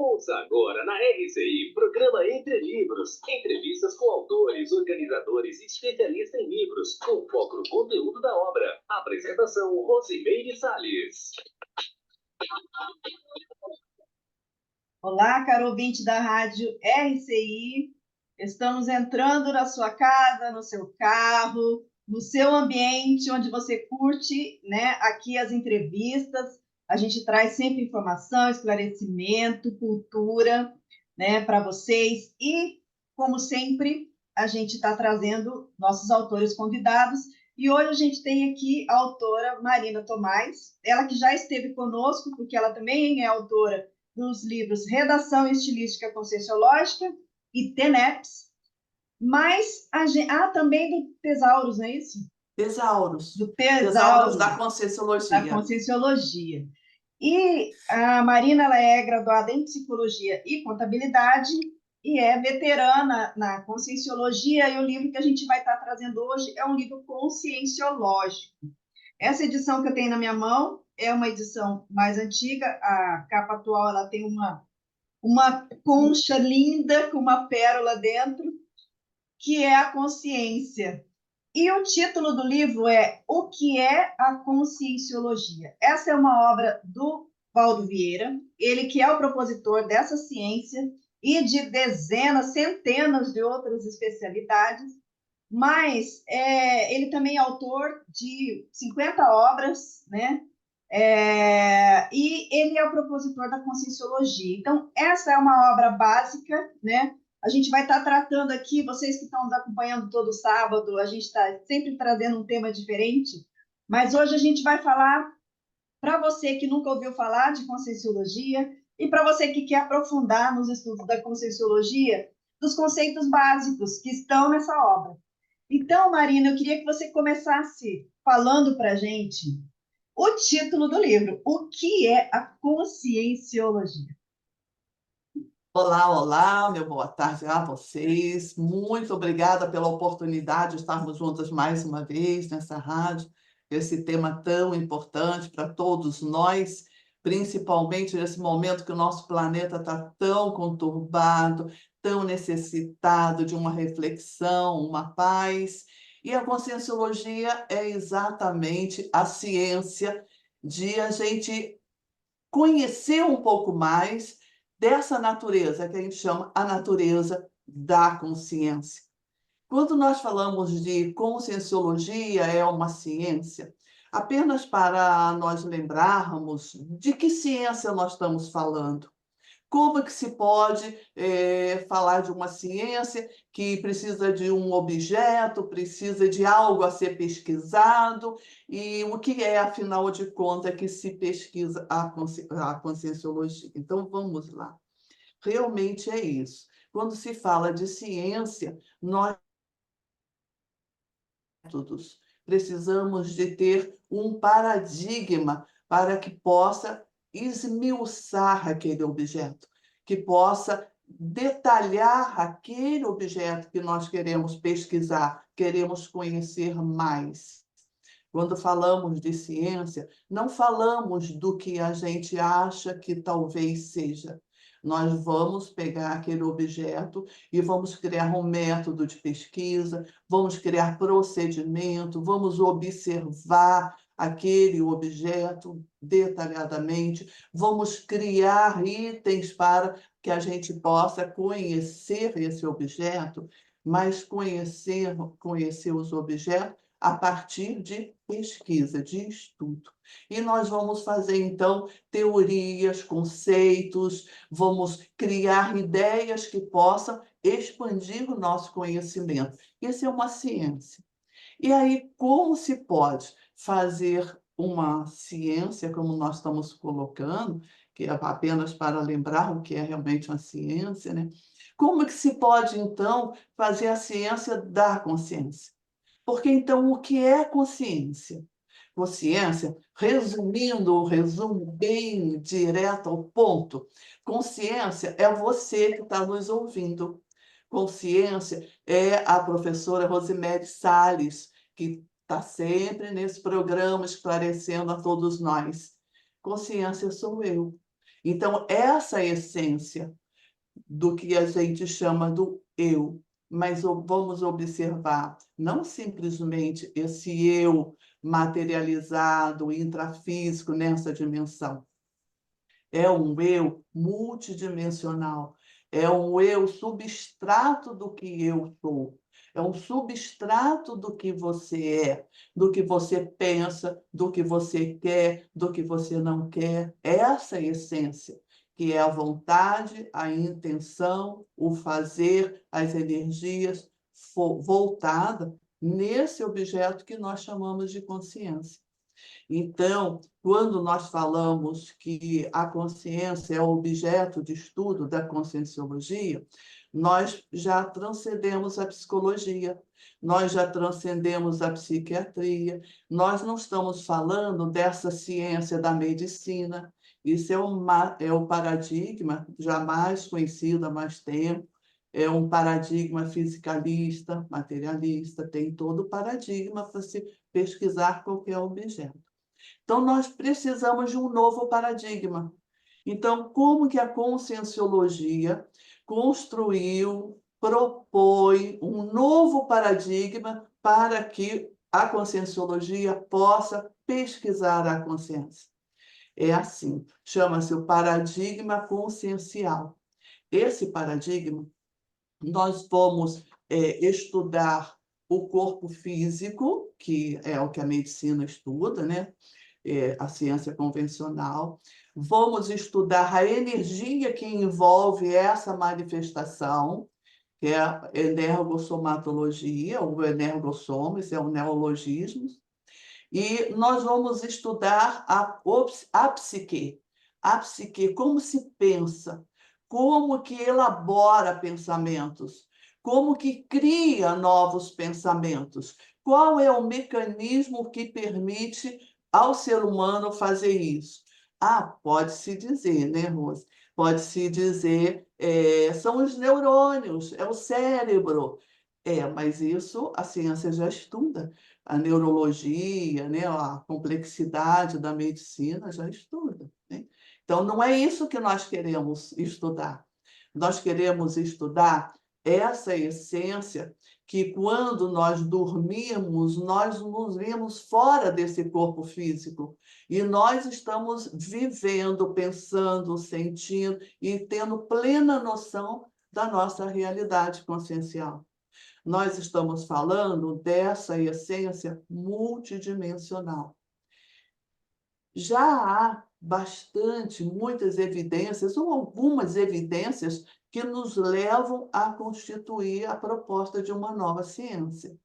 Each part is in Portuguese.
Ouça agora na RCI, programa Entre Livros. Entrevistas com autores, organizadores e especialistas em livros, com foco no conteúdo da obra. Apresentação, Rosimeire Salles. Olá, caro ouvinte da rádio RCI. Estamos entrando na sua casa, no seu carro, no seu ambiente onde você curte, né? Aqui as entrevistas. A gente traz sempre informação, esclarecimento, cultura, né, para vocês. E, como sempre, a gente está trazendo nossos autores convidados. E hoje a gente tem aqui a autora Marina Tomás, ela que já esteve conosco, porque ela também é autora dos livros Redação Estilística Conscienciológica e TENEPS, mas também do Tesauros, não é isso? Tesauros. Do Tesauros Tesauro, da da Conscienciologia. Conscienciologia. E a Marina, ela é graduada em Psicologia e Contabilidade e é veterana na Conscienciologia, e o livro que a gente vai estar trazendo hoje é um livro conscienciológico. Essa edição que eu tenho na minha mão é uma edição mais antiga, a capa atual ela tem uma concha linda com uma pérola dentro, que é a consciência. E o título do livro é O que é a Conscienciologia? Essa é uma obra do Valdo Vieira, ele que é o propositor dessa ciência e de dezenas, centenas de outras especialidades, mas ele também é autor de 50 obras, né? E ele é o propositor da Conscienciologia. Então, essa é uma obra básica, né? A gente vai estar tratando aqui, vocês que estão nos acompanhando todo sábado, a gente está sempre trazendo um tema diferente, mas hoje a gente vai falar para você que nunca ouviu falar de Conscienciologia e para você que quer aprofundar nos estudos da Conscienciologia, dos conceitos básicos que estão nessa obra. Então, Marina, eu queria que você começasse falando para a gente o título do livro, O que é a Conscienciologia? Olá, olá, meu boa tarde a vocês. Muito obrigada pela oportunidade de estarmos juntas mais uma vez nessa rádio, esse tema tão importante para todos nós, principalmente nesse momento que o nosso planeta está tão conturbado, tão necessitado de uma reflexão, uma paz. E a conscienciologia é exatamente a ciência de a gente conhecer um pouco mais dessa natureza que a gente chama a natureza da consciência. Quando nós falamos de conscienciologia, é uma ciência, apenas para nós lembrarmos de que ciência nós estamos falando. Como que se pode falar de uma ciência que precisa de um objeto, precisa de algo a ser pesquisado, e o que é, afinal de contas, que se pesquisa a conscienciologia? Então, vamos lá. Realmente é isso. Quando se fala de ciência, nós todos precisamos de ter um paradigma para que possa esmiuçar aquele objeto, que possa detalhar aquele objeto que nós queremos pesquisar, queremos conhecer mais. Quando falamos de ciência, não falamos do que a gente acha que talvez seja. Nós vamos pegar aquele objeto e vamos criar um método de pesquisa, vamos criar procedimento, vamos observar aquele objeto detalhadamente, vamos criar itens para que a gente possa conhecer esse objeto, mas conhecer os objetos a partir de pesquisa, de estudo. E nós vamos fazer, então, teorias, conceitos, vamos criar ideias que possam expandir o nosso conhecimento. Isso é uma ciência. E aí, como se pode fazer uma ciência, como nós estamos colocando, que é apenas para lembrar o que é realmente uma ciência, né? Como que se pode, então, fazer a ciência da consciência? Porque, então, o que é consciência? Consciência, resumindo o resumo bem direto ao ponto, consciência é você que está nos ouvindo. Consciência é a professora Rosimeire Salles, que está sempre nesse programa esclarecendo a todos nós. Consciência sou eu. Então, essa é a essência do que a gente chama do eu. Mas vamos observar, não simplesmente esse eu materializado, intrafísico nessa dimensão. É um eu multidimensional, é um eu substrato do que eu sou, é um substrato do que você é, do que você pensa, do que você quer, do que você não quer. Essa é a essência, que é a vontade, a intenção, o fazer, as energias voltada nesse objeto que nós chamamos de consciência. Então, quando nós falamos que a consciência é o objeto de estudo da conscienciologia, nós já transcendemos a psicologia, nós já transcendemos a psiquiatria, nós não estamos falando dessa ciência da medicina, isso é o paradigma jamais conhecido há mais tempo, é um paradigma fisicalista, materialista, tem todo o paradigma para se pesquisar qualquer objeto. Então, nós precisamos de um novo paradigma. Então, como que a conscienciologia construiu, propõe um novo paradigma para que a conscienciologia possa pesquisar a consciência? É assim, chama-se o paradigma consciencial. Esse paradigma, nós vamos estudar o corpo físico, que é o que a medicina estuda, né? A ciência convencional. Vamos estudar a energia que envolve essa manifestação, que é a energossomatologia, ou energossoma, esse é um neologismo. E nós vamos estudar a psique. A psique, como se pensa, como que elabora pensamentos, como que cria novos pensamentos, qual é o mecanismo que permite ao ser humano fazer isso? Pode-se dizer, né, Rose? Pode-se dizer, são os neurônios, é o cérebro. Mas isso a ciência já estuda. A neurologia, né, a complexidade da medicina já estuda, né? Então, não é isso que nós queremos estudar. Nós queremos estudar essa essência que, quando nós dormimos, nós nos vemos fora desse corpo físico e nós estamos vivendo, pensando, sentindo e tendo plena noção da nossa realidade consciencial. Nós estamos falando dessa essência multidimensional. Já há muitas evidências, ou algumas evidências, que nos levam a constituir a proposta de uma nova ciência.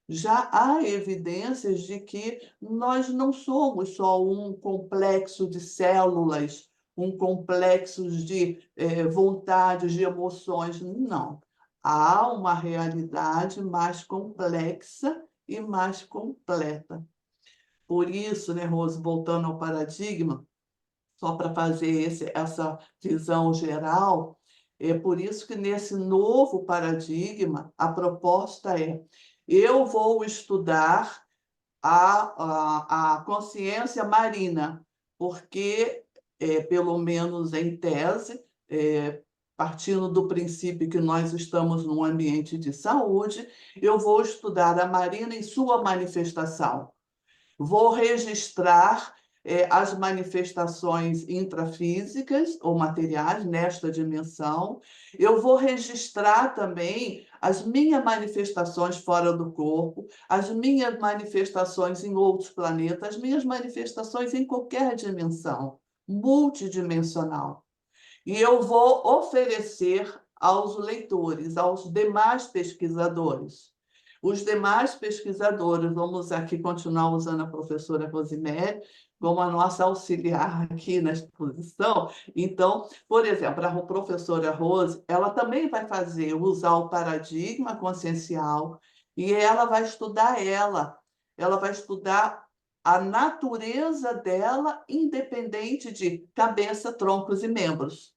Já há evidências de que nós não somos só um complexo de células, um complexo de vontades, de emoções, não. Há uma realidade mais complexa e mais completa. Por isso, né, Rose, voltando ao paradigma, só para fazer essa visão geral, é por isso que nesse novo paradigma, a proposta é: eu vou estudar a consciência marina, porque, pelo menos em tese, partindo do princípio que nós estamos num ambiente de saúde, eu vou estudar a marina em sua manifestação. Vou registrar as manifestações intrafísicas ou materiais nesta dimensão. Eu vou registrar também as minhas manifestações fora do corpo, as minhas manifestações em outros planetas, as minhas manifestações em qualquer dimensão, multidimensional. E eu vou oferecer aos leitores, aos demais pesquisadores. Os demais pesquisadores, vamos aqui continuar usando a professora Rosemary como a nossa auxiliar aqui na exposição. Então, por exemplo, a professora Rose, ela também vai usar o paradigma consciencial e ela vai estudar ela vai estudar a natureza dela, independente de cabeça, troncos e membros.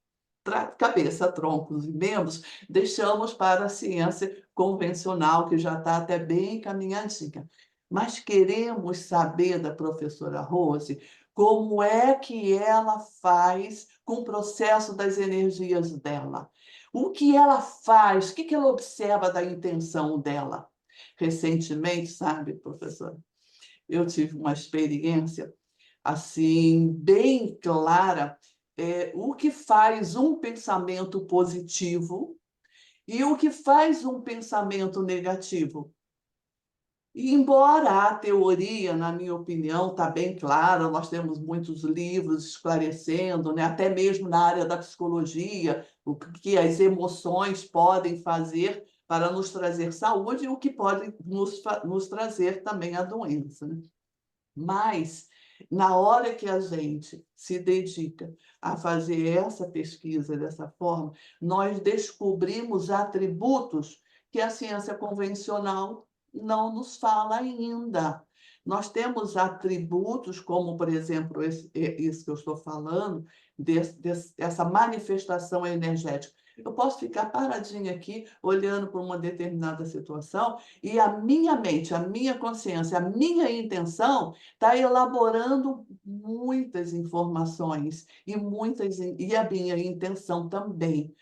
Cabeça, troncos e membros, deixamos para a ciência convencional, que já está até bem encaminhadinha. Mas queremos saber da professora Rose como é que ela faz com o processo das energias dela. O que ela faz, o que ela observa da intenção dela. Recentemente, sabe, professora, eu tive uma experiência assim bem clara, o que faz um pensamento positivo e o que faz um pensamento negativo. E embora a teoria, na minha opinião, está bem clara, nós temos muitos livros esclarecendo, né, até mesmo na área da psicologia, o que as emoções podem fazer para nos trazer saúde e o que pode nos trazer também a doença, né? Mas, na hora que a gente se dedica a fazer essa pesquisa dessa forma, nós descobrimos atributos que a ciência convencional não nos fala ainda. Nós temos atributos como, por exemplo, isso que eu estou falando, essa manifestação energética. Eu posso ficar paradinha aqui, olhando para uma determinada situação, e a minha mente, a minha consciência, a minha intenção está elaborando muitas informações e a minha intenção também.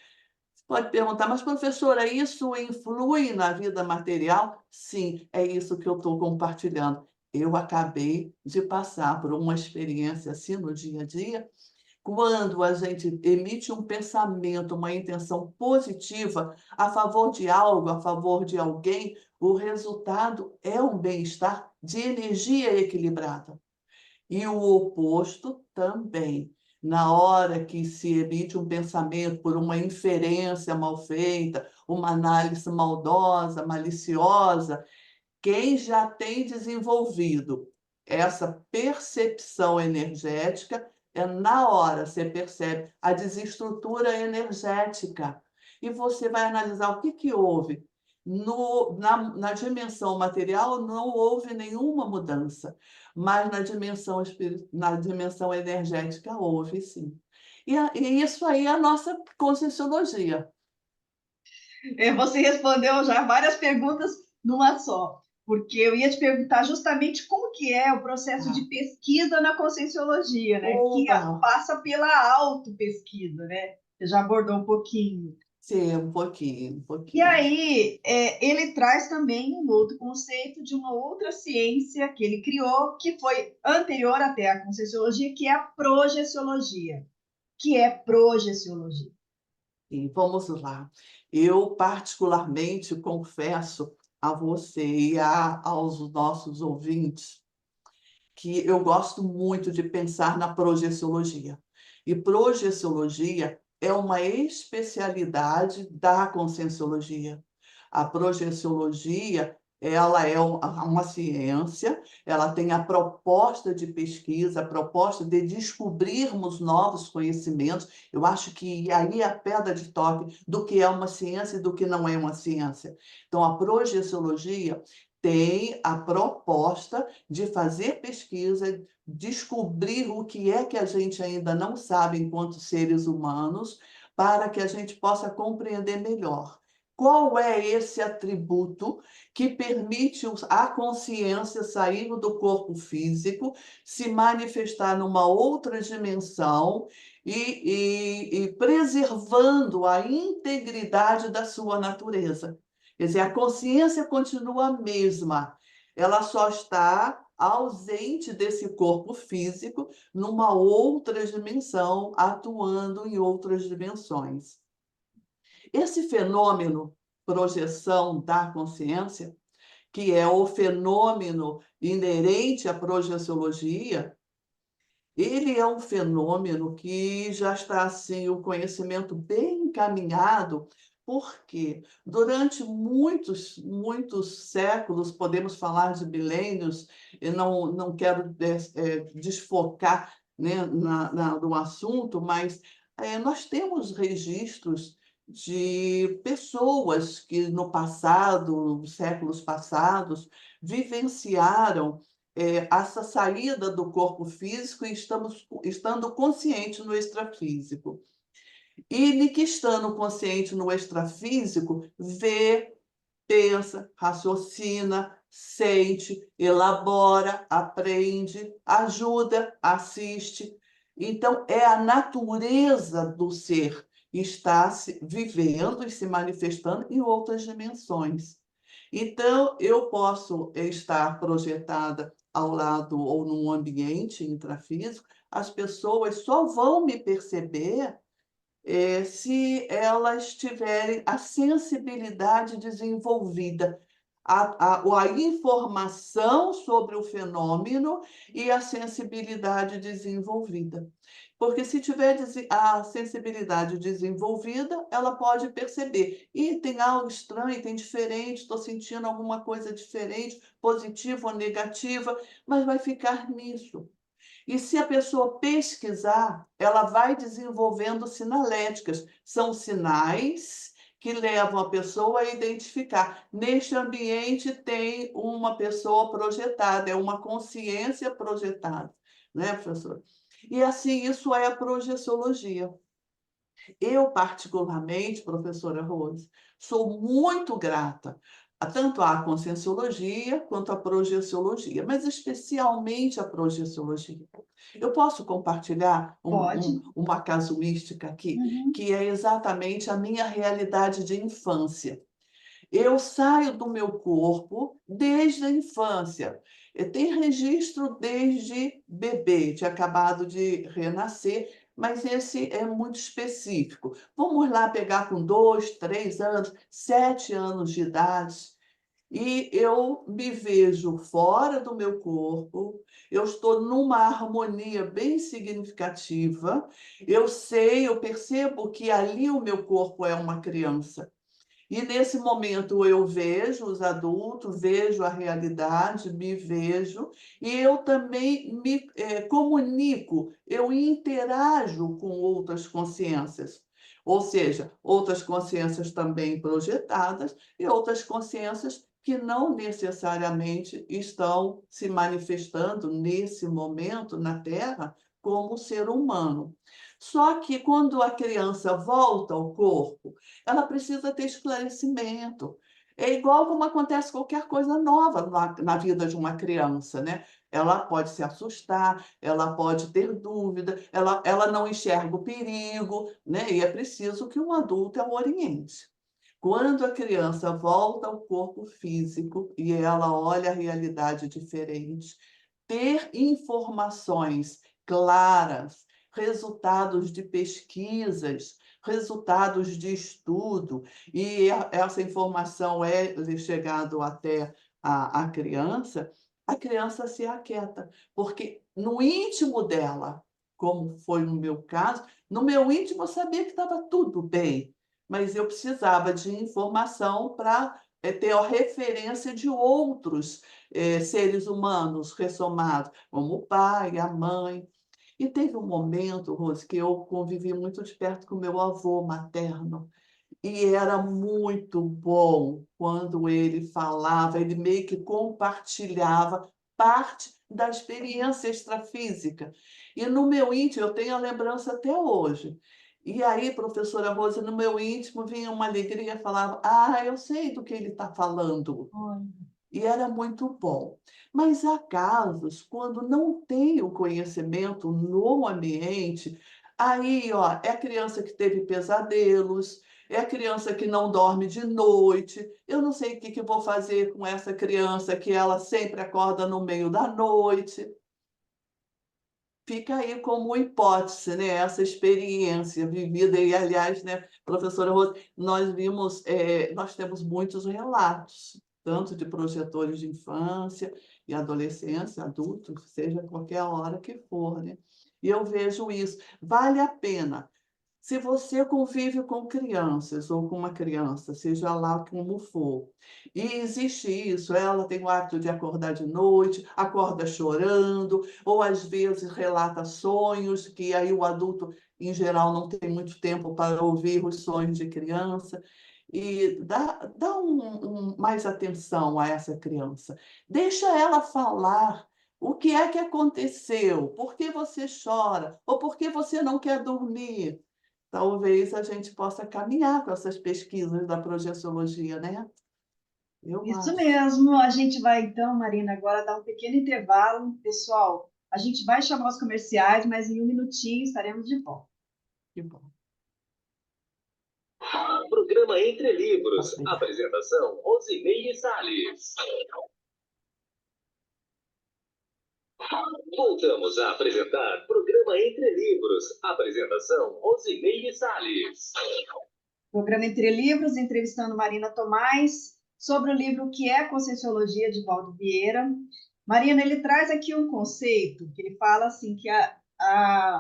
Você pode perguntar, mas professora, isso influi na vida material? Sim, é isso que eu estou compartilhando. Eu acabei de passar por uma experiência assim no dia a dia. Quando a gente emite um pensamento, uma intenção positiva a favor de algo, a favor de alguém, o resultado é um bem-estar de energia equilibrada. E o oposto também. Na hora que se emite um pensamento por uma inferência mal feita, uma análise maldosa, maliciosa, quem já tem desenvolvido essa percepção energética, na hora você percebe a desestrutura energética. E você vai analisar o que houve. Na dimensão material não houve nenhuma mudança, mas na dimensão energética houve sim. E isso aí é a nossa conscienciologia. Você respondeu já várias perguntas numa só, porque eu ia te perguntar justamente como que é o processo de Ah, pesquisa na conscienciologia, né? Que opa, passa pela autopesquisa, né? Você já abordou um pouquinho. sim, um pouquinho, um E pouquinho. aí, ele traz também um outro conceito de uma outra ciência que ele criou, que foi anterior até à conscienciologia, que é a projeciologia. Que é projeciologia? Sim, vamos lá. Eu, particularmente, confesso a você e aos nossos ouvintes que eu gosto muito de pensar na projeciologia. E projeciologia é uma especialidade da conscienciologia. A projeciologia, ela é uma ciência, ela tem a proposta de pesquisa, a proposta de descobrirmos novos conhecimentos. Eu acho que aí é a pedra de toque do que é uma ciência e do que não é uma ciência. Então, a projeciologia tem a proposta de fazer pesquisa, descobrir o que é que a gente ainda não sabe enquanto seres humanos, para que a gente possa compreender melhor. Qual é esse atributo que permite a consciência sair do corpo físico, se manifestar numa outra dimensão e preservando a integridade da sua natureza? Quer dizer, a consciência continua a mesma, ela só está ausente desse corpo físico numa outra dimensão, atuando em outras dimensões. Esse fenômeno, projeção da consciência, que é o fenômeno inerente à projeciologia, ele é um fenômeno que já está assim, o conhecimento bem encaminhado, porque durante muitos séculos, podemos falar de milênios, eu não quero desfocar, né, no assunto, mas nós temos registros de pessoas que no passado, nos séculos passados, vivenciaram essa saída do corpo físico e estando consciente no extrafísico. E que estando consciente no extrafísico, vê, pensa, raciocina, sente, elabora, aprende, ajuda, assiste. Então, é a natureza do ser está se vivendo e se manifestando em outras dimensões. Então, eu posso estar projetada ao lado ou num ambiente intrafísico, as pessoas só vão me perceber se elas tiverem a sensibilidade desenvolvida, a informação sobre o fenômeno e a sensibilidade desenvolvida. Porque se tiver a sensibilidade desenvolvida, ela pode perceber. E tem algo estranho, tem diferente, estou sentindo alguma coisa diferente, positiva ou negativa, mas vai ficar nisso. E se a pessoa pesquisar, ela vai desenvolvendo sinaléticas. São sinais que levam a pessoa a identificar. Neste ambiente tem uma pessoa projetada, é uma consciência projetada, né, professora? E assim, isso é a projeciologia. Eu, particularmente, professora Rose, sou muito grata tanto à conscienciologia quanto à projeciologia, mas especialmente à projeciologia. Eu posso compartilhar Pode. uma casuística aqui, Uhum. que é exatamente a minha realidade de infância. Eu saio do meu corpo desde a infância. Tem registro desde bebê, tinha acabado de renascer, mas esse é muito específico. Vamos lá pegar com 2, 3 anos, 7 anos de idade. E eu me vejo fora do meu corpo, eu estou numa harmonia bem significativa, eu sei, eu percebo que ali o meu corpo é uma criança. E nesse momento eu vejo os adultos, vejo a realidade, me vejo, e eu também me comunico, eu interajo com outras consciências. Ou seja, outras consciências também projetadas e outras consciências que não necessariamente estão se manifestando nesse momento na Terra como ser humano. Só que quando a criança volta ao corpo, ela precisa ter esclarecimento. É igual como acontece qualquer coisa nova na vida de uma criança, né? Ela pode se assustar, ela pode ter dúvida, ela não enxerga o perigo, né? E é preciso que um adulto a oriente. Quando a criança volta ao corpo físico e ela olha a realidade diferente, ter informações claras, resultados de pesquisas, resultados de estudo, e essa informação é chegando até a criança se aquieta, porque no íntimo dela, como foi no meu caso, no meu íntimo eu sabia que estava tudo bem, mas eu precisava de informação para ter a referência de outros seres humanos ressomados, como o pai, a mãe. E teve um momento, Rose, que eu convivi muito de perto com meu avô materno, e era muito bom quando ele falava, ele meio que compartilhava parte da experiência extrafísica. E no meu íntimo, eu tenho a lembrança até hoje. E aí, professora Rose, no meu íntimo vinha uma alegria, falava: Ah, eu sei do que ele está falando. Olha. E era muito bom. Mas há casos quando não tem o conhecimento no ambiente, aí, ó, é a criança que teve pesadelos, é a criança que não dorme de noite. Eu não sei o que que eu vou fazer com essa criança que ela sempre acorda no meio da noite. Fica aí como hipótese, né, essa experiência vivida e, aliás, né, professora Rose, nós temos muitos relatos, tanto de projetores de infância e adolescência, adultos, seja qualquer hora que for, né. E eu vejo isso. Vale a pena. Se você convive com crianças ou com uma criança, seja lá como for, e existe isso, ela tem o hábito de acordar de noite, acorda chorando, ou às vezes relata sonhos, que aí o adulto, em geral, não tem muito tempo para ouvir os sonhos de criança, e dá mais atenção a essa criança. Deixa ela falar. O que é que aconteceu? Por que você chora? Ou por que você não quer dormir? Talvez a gente possa caminhar com essas pesquisas da projeciologia, né? Eu Isso acho. mesmo. A gente vai, então, Marina, agora dar um pequeno intervalo. Pessoal, a gente vai chamar os comerciais, mas em um minutinho estaremos de volta. Que bom. Programa Entre Livros. Ok. Apresentação, Rosimeire Salles. Voltamos a apresentar Programa Entre Livros. Apresentação, Rosimeire Salles. Programa Entre Livros, entrevistando Marina Tomás sobre o livro Que é Conscienciologia, de Valdo Vieira. Marina, ele traz aqui um conceito que ele fala assim que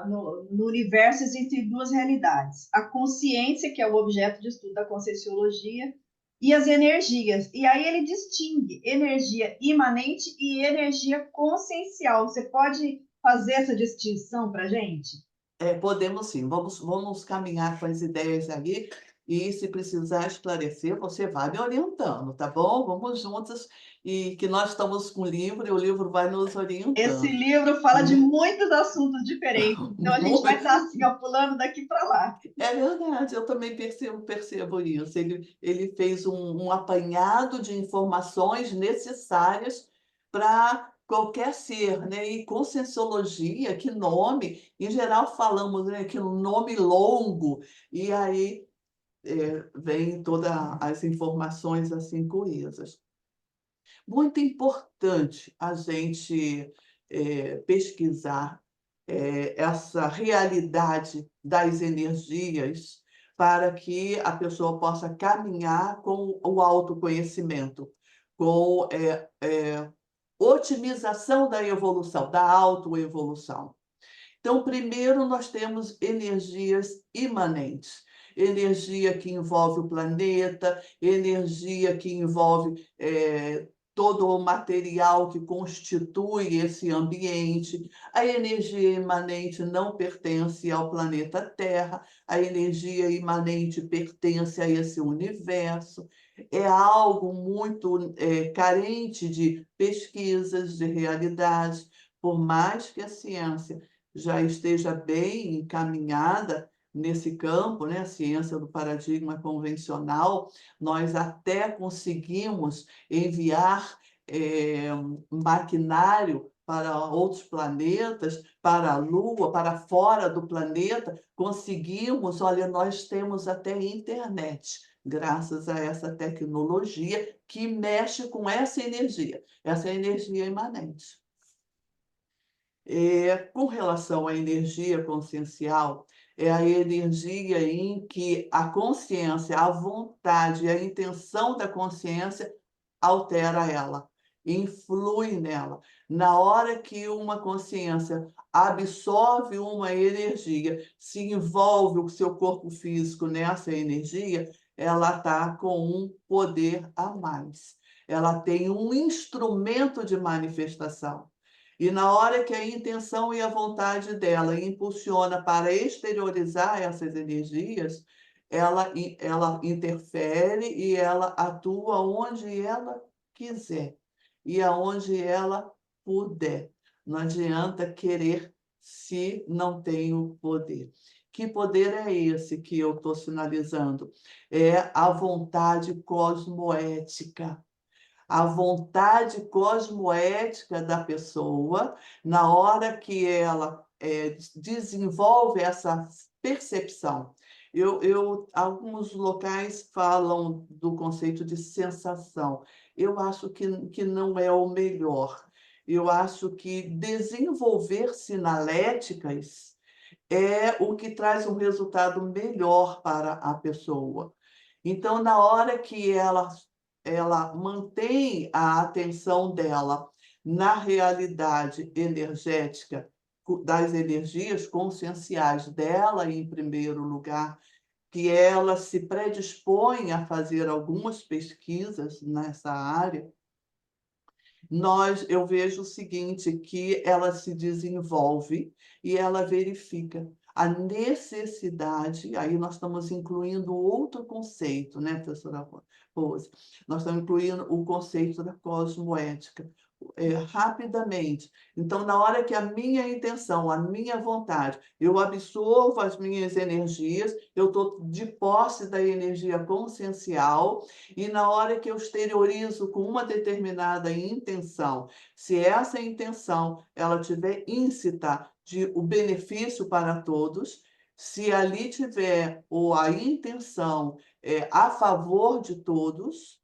no universo existem duas realidades: a consciência, que é o objeto de estudo da Conscienciologia, e as energias. E aí ele distingue energia imanente e energia consciencial. Você pode fazer essa distinção para a gente? Podemos sim, vamos caminhar com as ideias ali, e se precisar esclarecer, você vai me orientando, tá bom? Vamos juntas, e que nós estamos com o livro, e o livro vai nos Esse orientando. livro fala de muitos assuntos diferentes, então a gente vai estar assim, ó, pulando daqui para lá. É verdade, eu também percebo isso. Ele fez um apanhado de informações necessárias para qualquer ser, né? E conscienciologia, que nome, em geral falamos, né, que um nome longo, e aí vem todas as informações assim coesas. Muito importante a gente pesquisar essa realidade das energias para que a pessoa possa caminhar com o autoconhecimento, com otimização da evolução, da autoevolução. Então, primeiro nós temos energias imanentes, energia que envolve o planeta, energia que envolve todo o material que constitui esse ambiente. A energia imanente não pertence ao planeta Terra, a energia imanente pertence a esse universo. É algo muito carente de pesquisas, de realidades, por mais que a ciência já esteja bem encaminhada nesse campo, né, a ciência do paradigma convencional, nós até conseguimos enviar maquinário para outros planetas, para a Lua, para fora do planeta, conseguimos, olha, nós temos até internet, graças a essa tecnologia que mexe com essa energia imanente. Com relação à energia consciencial, é a energia em que a consciência, a vontade, a intenção da consciência altera ela, influi nela. Na hora que uma consciência absorve uma energia, se envolve o seu corpo físico nessa energia, ela está com um poder a mais. Ela tem um instrumento de manifestação. E na hora que a intenção e a vontade dela impulsiona para exteriorizar essas energias, ela interfere e ela atua onde ela quiser e aonde ela puder. Não adianta querer se não tem o poder. Que poder é esse que eu estou sinalizando? É a vontade cosmoética, a vontade cosmoética da pessoa, na hora que ela desenvolve essa percepção. Alguns locais falam do conceito de sensação. Eu acho que não é o melhor. Eu acho que desenvolver sinaléticas é o que traz um resultado melhor para a pessoa. Então, na hora que ela mantém a atenção dela na realidade energética, das energias conscienciais dela, em primeiro lugar, que ela se predispõe a fazer algumas pesquisas nessa área, eu vejo o seguinte, que ela se desenvolve e ela verifica a necessidade, aí nós estamos incluindo outro conceito, né, professora Rose? Nós estamos incluindo o conceito da cosmoética. rapidamente. Então, na hora que a minha intenção, a minha vontade, eu absorvo as minhas energias, eu estou de posse da energia consciencial, e na hora que eu exteriorizo com uma determinada intenção, se essa intenção ela tiver íncita de o benefício para todos, se ali tiver ou a intenção a favor de todos,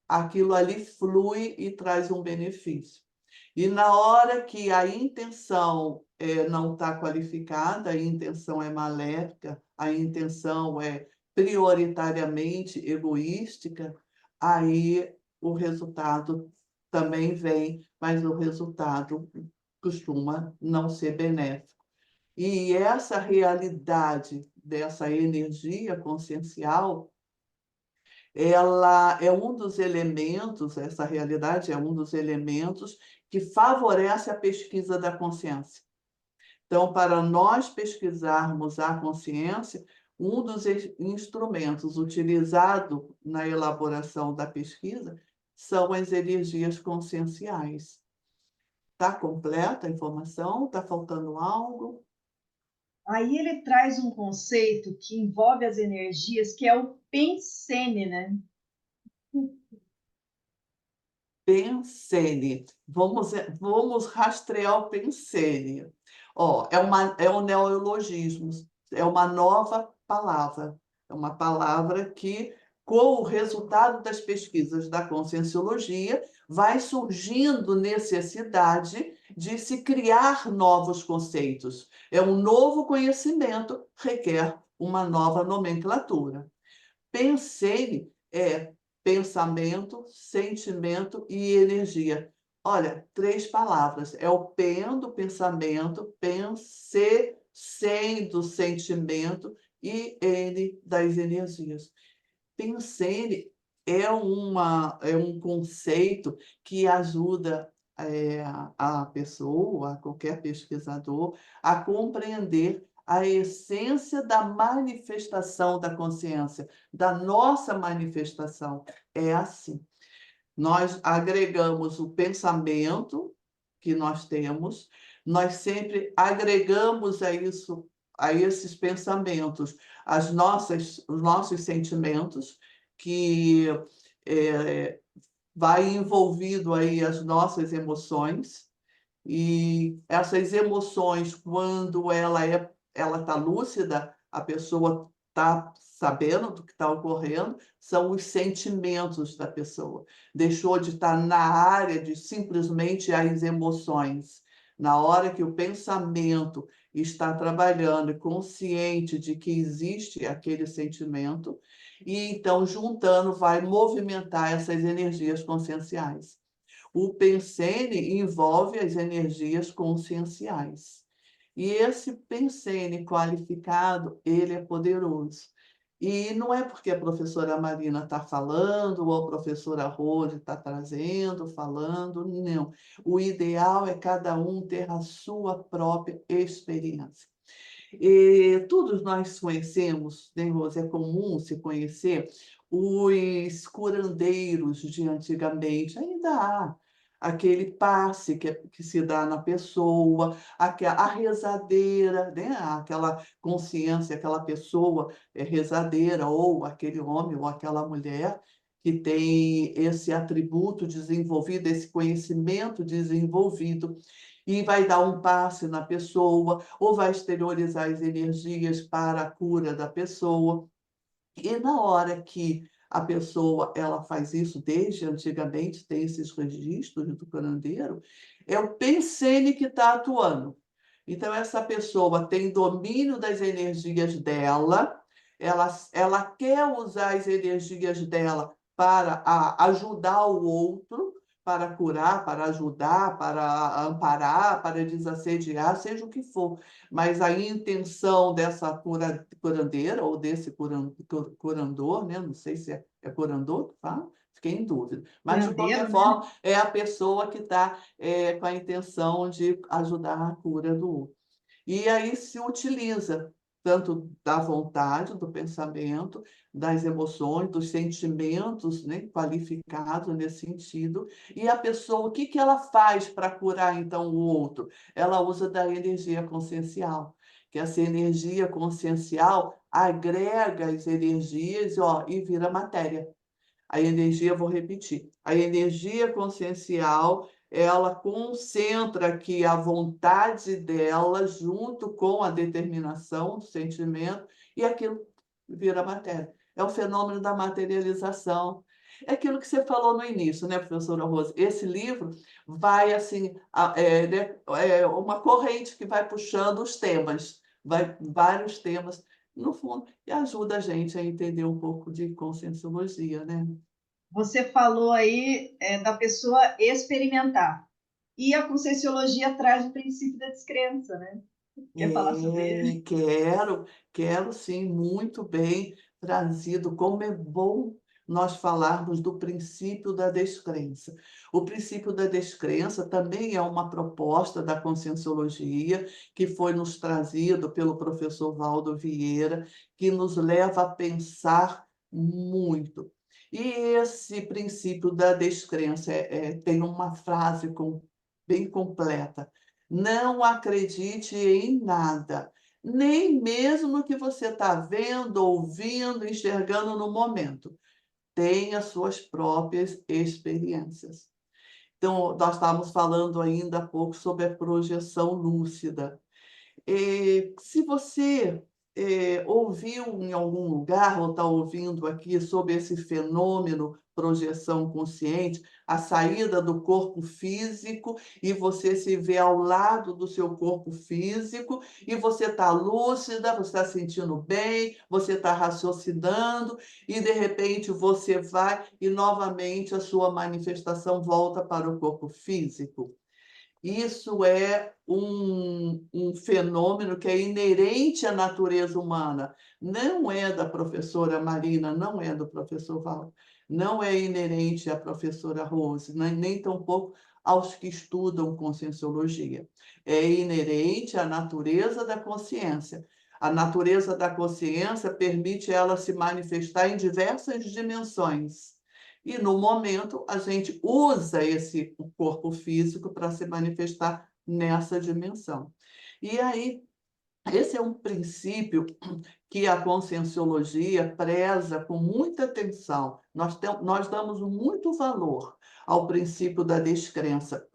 aquilo ali flui e traz um benefício. E na hora que a intenção não está qualificada, a intenção é maléfica, a intenção é prioritariamente egoística, aí o resultado também vem, mas o resultado costuma não ser benéfico. E essa realidade dessa energia consciencial, ela é um dos elementos, essa realidade é um dos elementos que favorece a pesquisa da consciência. Então, para nós pesquisarmos a consciência, um dos instrumentos utilizado na elaboração da pesquisa são as energias conscienciais. Está completa a informação? Está faltando algo? Aí ele traz um conceito que envolve as energias, que é o Pensene, né? Pensene. Vamos rastrear o Pensene. Ó, é um neologismo, é uma nova palavra. É uma palavra que, com o resultado das pesquisas da conscienciologia, vai surgindo necessidade de se criar novos conceitos. É um novo conhecimento, requer uma nova nomenclatura. Pensene é pensamento, sentimento e energia. Olha, 3 palavras. É o pen do pensamento, pense, sen do sentimento e N das energias. Pensene é um conceito que ajuda a pessoa, a qualquer pesquisador, a compreender a essência da manifestação da consciência, da nossa manifestação. É assim. Nós agregamos o pensamento que nós temos, nós sempre agregamos a isso, a esses pensamentos, os nossos sentimentos, que vai envolvido aí as nossas emoções, e essas emoções, quando ela está lúcida, a pessoa está sabendo do que está ocorrendo, são os sentimentos da pessoa. Deixou de estar na área de simplesmente as emoções. Na hora que o pensamento está trabalhando e consciente de que existe aquele sentimento, e então, juntando, vai movimentar essas energias conscienciais. O Pensene envolve as energias conscienciais. E esse Pensene qualificado, ele é poderoso. E não é porque a professora Marina está falando, ou a professora Rose está trazendo, falando, não. O ideal é cada um ter a sua própria experiência. E todos nós conhecemos, né, Rose? É comum se conhecer os curandeiros de antigamente, ainda há aquele passe que se dá na pessoa, a rezadeira, né? Aquela consciência, aquela pessoa rezadeira, ou aquele homem ou aquela mulher que tem esse atributo desenvolvido, esse conhecimento desenvolvido, e vai dar um passe na pessoa, ou vai exteriorizar as energias para a cura da pessoa. E na hora que a pessoa ela faz isso, desde antigamente, tem esses registros do curandeiro, é o Pensene que está atuando. Então, essa pessoa tem domínio das energias dela, ela quer usar as energias dela para ajudar o outro, para curar, para ajudar, para amparar, para desassediar, seja o que for. Mas a intenção dessa curandeira ou desse curandor, né? Não sei se é curandor que fala, fiquei em dúvida. Mas, de qualquer Curandeiro, né? forma, é a pessoa que está com a intenção de ajudar a cura do outro. E aí se utiliza tanto da vontade, do pensamento, das emoções, dos sentimentos, né, qualificados nesse sentido. E a pessoa, o que que ela faz para curar, então, o outro? Ela usa da energia consciencial, que essa energia consciencial agrega as energias, ó, e vira matéria. A energia, vou repetir, a energia consciencial, ela concentra aqui a vontade dela junto com a determinação do sentimento e aquilo vira matéria. É o fenômeno da materialização. É aquilo que você falou no início, né, professora Rose? Esse livro vai, assim, né, uma corrente que vai puxando os temas, vai vários temas, no fundo, e ajuda a gente a entender um pouco de conscienciologia, né? Você falou aí da pessoa experimentar. E a Conscienciologia traz o princípio da descrença, né? Quer falar sobre ele? Quero sim, muito bem trazido. Como é bom nós falarmos do princípio da descrença. O princípio da descrença também é uma proposta da Conscienciologia, que foi nos trazido pelo professor Valdo Vieira, que nos leva a pensar muito. E esse princípio da descrença tem uma frase bem completa: não acredite em nada, nem mesmo no que você está vendo, ouvindo, enxergando no momento. Tenha suas próprias experiências. Então, nós estávamos falando ainda há pouco sobre a projeção lúcida. Se você ouviu em algum lugar ou está ouvindo aqui sobre esse fenômeno projeção consciente, a saída do corpo físico e você se vê ao lado do seu corpo físico e você está lúcida, você está sentindo bem, você está raciocinando e de repente você vai e novamente a sua manifestação volta para o corpo físico. Isso é um fenômeno que é inerente à natureza humana. Não é da professora Marina, não é do professor Val, não é inerente à professora Rose, nem tampouco aos que estudam conscienciologia. É inerente à natureza da consciência. A natureza da consciência permite ela se manifestar em diversas dimensões. E, no momento, a gente usa esse corpo físico para se manifestar nessa dimensão. E aí, esse é um princípio que a conscienciologia preza com muita atenção. Nós damos muito valor ao princípio da descrença,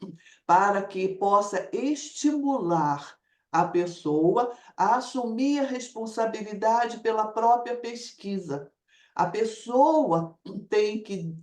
para que possa estimular a pessoa a assumir a responsabilidade pela própria pesquisa. A pessoa tem que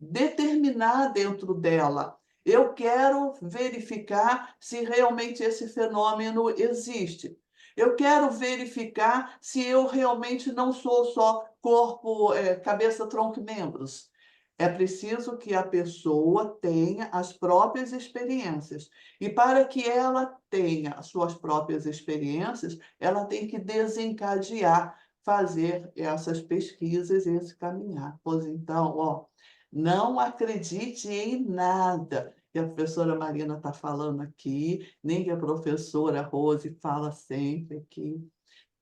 determinar dentro dela: eu quero verificar se realmente esse fenômeno existe. Eu quero verificar se eu realmente não sou só corpo, cabeça, tronco e membros. É preciso que a pessoa tenha as próprias experiências. E para que ela tenha as suas próprias experiências, ela tem que desencadear, fazer essas pesquisas, esse caminhar. Pois então, ó, não acredite em nada que a professora Marina está falando aqui, nem que a professora Rose fala sempre aqui.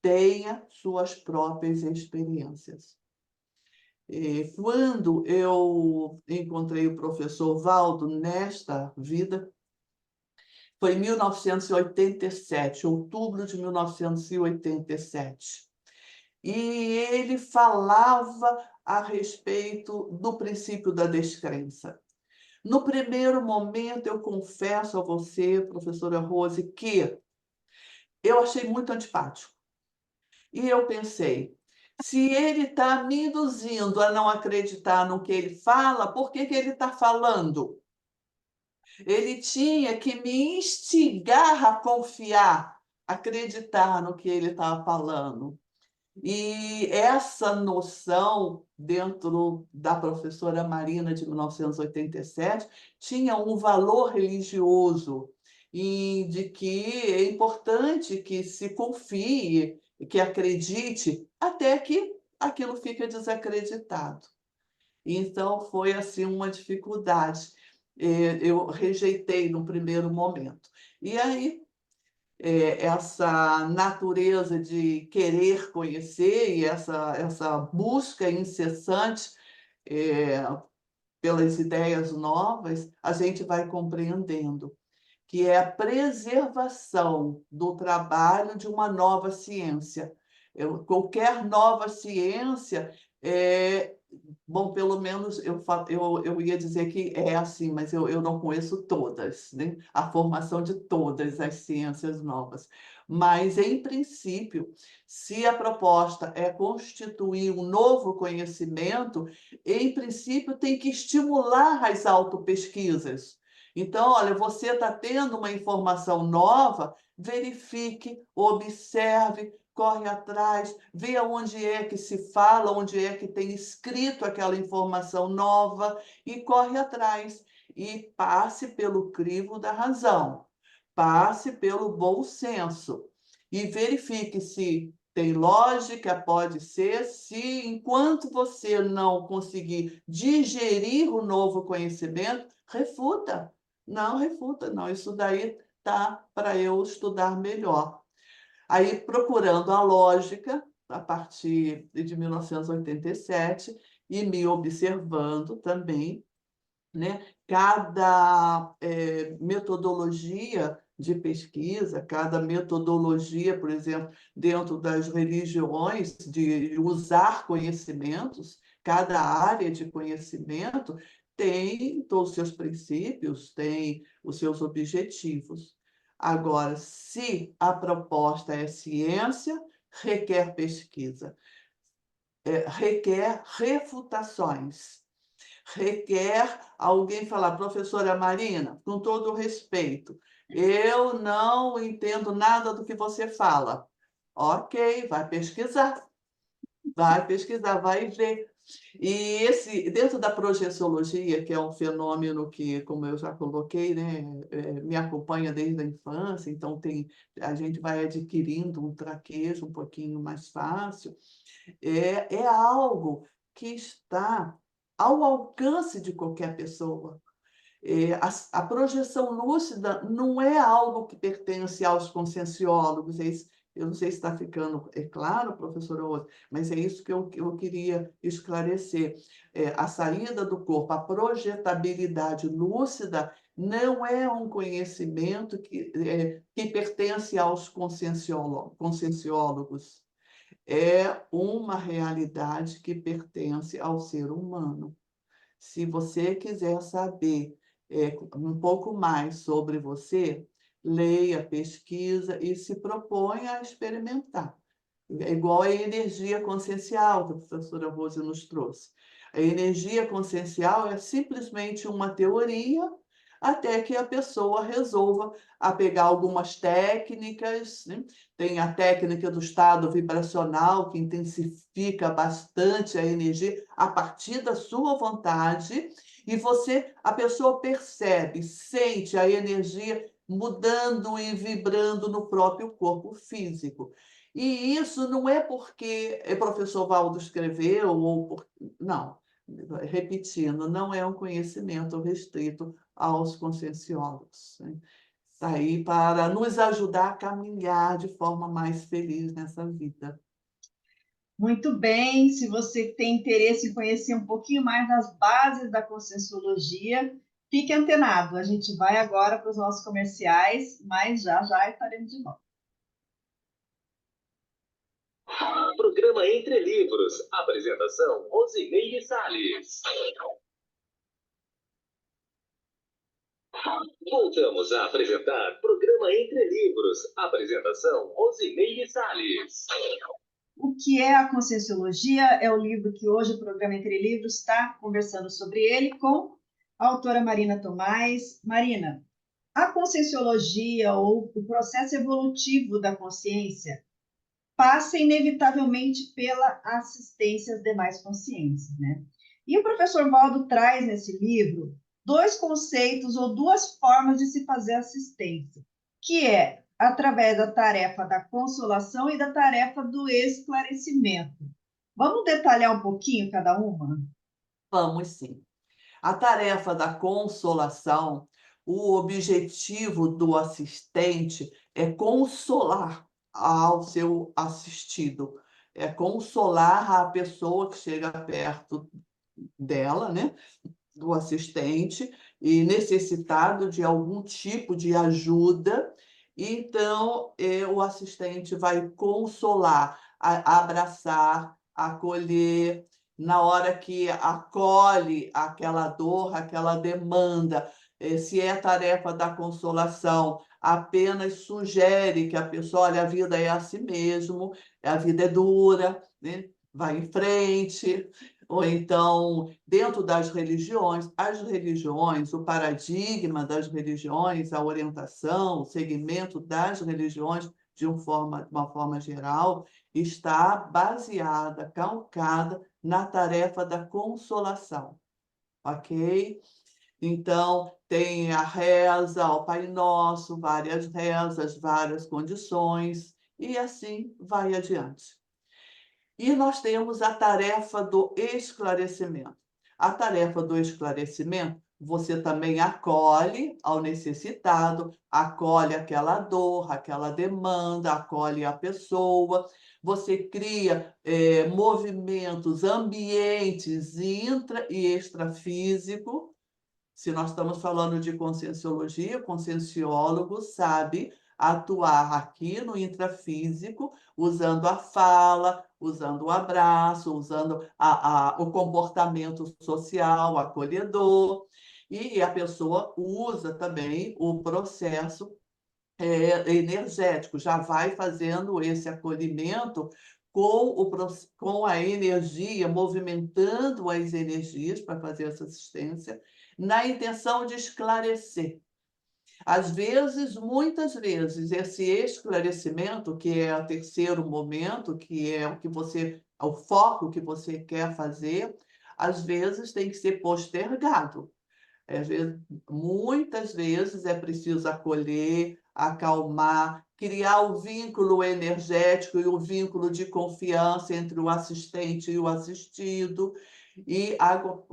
Tenha suas próprias experiências. Quando eu encontrei o professor Valdo nesta vida, foi em 1987, outubro de 1987. E ele falava a respeito do princípio da descrença. No primeiro momento, eu confesso a você, professora Rose, que eu achei muito antipático. E eu pensei, se ele está me induzindo a não acreditar no que ele fala, por que que ele está falando? Ele tinha que me instigar a confiar, acreditar no que ele estava falando. E essa noção, dentro da professora Marina de 1987, tinha um valor religioso, e de que é importante que se confie, que acredite, até que aquilo fica desacreditado. Então, foi assim uma dificuldade. Eu rejeitei no primeiro momento. E aí essa natureza de querer conhecer e essa busca incessante pelas ideias novas, a gente vai compreendendo que é a preservação do trabalho de uma nova ciência. Qualquer nova ciência bom, pelo menos eu ia dizer que é assim, mas eu não conheço todas, né? A formação de todas as ciências novas. Mas, em princípio, se a proposta é constituir um novo conhecimento, em princípio tem que estimular as autopesquisas. Então, olha, você está tendo uma informação nova, verifique, observe, corre atrás, vê onde é que se fala, onde é que tem escrito aquela informação nova e corre atrás. E passe pelo crivo da razão, passe pelo bom senso e verifique se tem lógica, pode ser, se enquanto você não conseguir digerir o novo conhecimento, refuta. Não, refuta, não. Isso daí tá para eu estudar melhor. Aí, procurando a lógica, a partir de 1987, e me observando também, né? Cada metodologia de pesquisa, cada metodologia, por exemplo, dentro das religiões, de usar conhecimentos, cada área de conhecimento tem todos os seus princípios, tem os seus objetivos. Agora, se a proposta é ciência, requer pesquisa, requer refutações, requer alguém falar, professora Marina, com todo o respeito, eu não entendo nada do que você fala. Ok, vai pesquisar, vai ver. E dentro da projeciologia, que é um fenômeno que, como eu já coloquei, né, me acompanha desde a infância, então a gente vai adquirindo um traquejo um pouquinho mais fácil, é algo que está ao alcance de qualquer pessoa. A projeção lúcida não é algo que pertence aos conscienciólogos, eu não sei se está ficando claro, professora Rosa, mas é isso que eu queria esclarecer. A saída do corpo, a projetabilidade lúcida, não é um conhecimento que pertence aos conscienciólogos. É uma realidade que pertence ao ser humano. Se você quiser saber um pouco mais sobre você, leia, pesquisa e se proponha a experimentar. É igual a energia consciencial que a professora Rose nos trouxe. A energia consciencial é simplesmente uma teoria até que a pessoa resolva pegar algumas técnicas, né? Tem a técnica do estado vibracional, que intensifica bastante a energia a partir da sua vontade, e a pessoa percebe, sente a energia mudando e vibrando no próprio corpo físico. E isso não é porque o professor Valdo escreveu, não, repetindo, não é um conhecimento restrito aos conscienciólogos. Está aí para nos ajudar a caminhar de forma mais feliz nessa vida. Muito bem, se você tem interesse em conhecer um pouquinho mais das bases da Conscienciologia, fique antenado. A gente vai agora para os nossos comerciais, mas já estaremos de volta. Programa Entre Livros. Apresentação, Rosimeire Salles. Voltamos a apresentar Programa Entre Livros. Apresentação, Rosimeire Salles. O que é a Conscienciologia? É o livro que hoje o programa Entre Livros está conversando sobre ele com a autora Marina Tomás. Marina, a Conscienciologia ou o processo evolutivo da consciência passa inevitavelmente pela assistência às demais consciências, né? E o professor Valdo traz nesse livro dois conceitos ou duas formas de se fazer assistência, que é através da tarefa da consolação e da tarefa do esclarecimento. Vamos detalhar um pouquinho cada uma? Vamos sim. A tarefa da consolação o objetivo do assistente é consolar ao seu assistido, é consolar a pessoa que chega perto dela, né, do assistente, e necessitado de algum tipo de ajuda. Então, o assistente vai consolar, abraçar, acolher. Na hora que acolhe aquela dor, aquela demanda, se é tarefa da consolação, apenas sugere que a pessoa, olha, a vida é assim mesmo, a vida é dura, né? Vai em frente. Ou então, dentro das religiões, as religiões, o paradigma das religiões, a orientação, o segmento das religiões, de uma forma geral, está baseada, calcada na tarefa da consolação, ok? Então, tem a reza ao Pai Nosso, várias rezas, várias condições, e assim vai adiante. E nós temos a tarefa do esclarecimento. A tarefa do esclarecimento, você também acolhe ao necessitado, acolhe aquela dor, aquela demanda, acolhe a pessoa, você cria movimentos, ambientes intra e extrafísico. Se nós estamos falando de conscienciologia, o conscienciólogo sabe atuar aqui no intrafísico, usando a fala, usando o abraço, usando o comportamento social, acolhedor, e a pessoa usa também o processo energético, já vai fazendo esse acolhimento com a energia, movimentando as energias para fazer essa assistência, na intenção de esclarecer. Às vezes, muitas vezes, esse esclarecimento, que é o terceiro momento, que é o foco que você quer fazer, às vezes tem que ser postergado. Às vezes, muitas vezes é preciso acolher, acalmar, criar o vínculo energético e o vínculo de confiança entre o assistente e o assistido.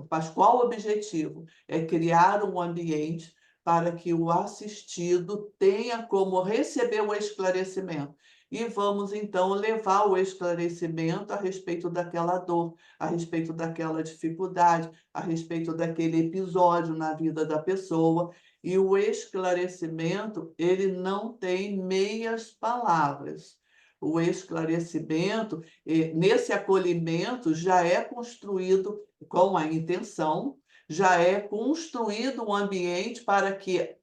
Mas qual o objetivo? É criar um ambiente para que o assistido tenha como receber o esclarecimento. E vamos, então, levar o esclarecimento a respeito daquela dor, a respeito daquela dificuldade, a respeito daquele episódio na vida da pessoa. E o esclarecimento, ele não tem meias palavras. O esclarecimento, nesse acolhimento, já é construído com a intenção, já é construído um ambiente para que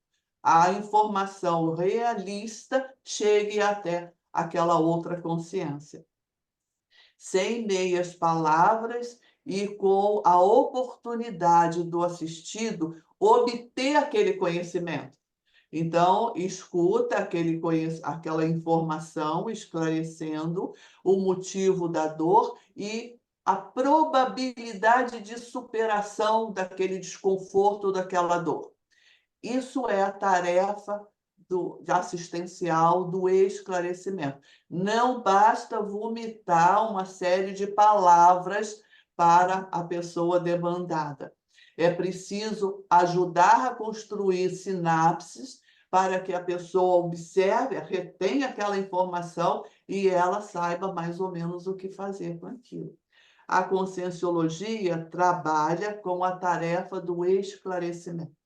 a informação realista chegue até aquela outra consciência. Sem meias palavras e com a oportunidade do assistido obter aquele conhecimento. Então, escuta aquela informação esclarecendo o motivo da dor e a probabilidade de superação daquele desconforto, daquela dor. Isso é a tarefa assistencial do esclarecimento. Não basta vomitar uma série de palavras para a pessoa demandada. É preciso ajudar a construir sinapses para que a pessoa observe, retenha aquela informação e ela saiba mais ou menos o que fazer com aquilo. A conscienciologia trabalha com a tarefa do esclarecimento.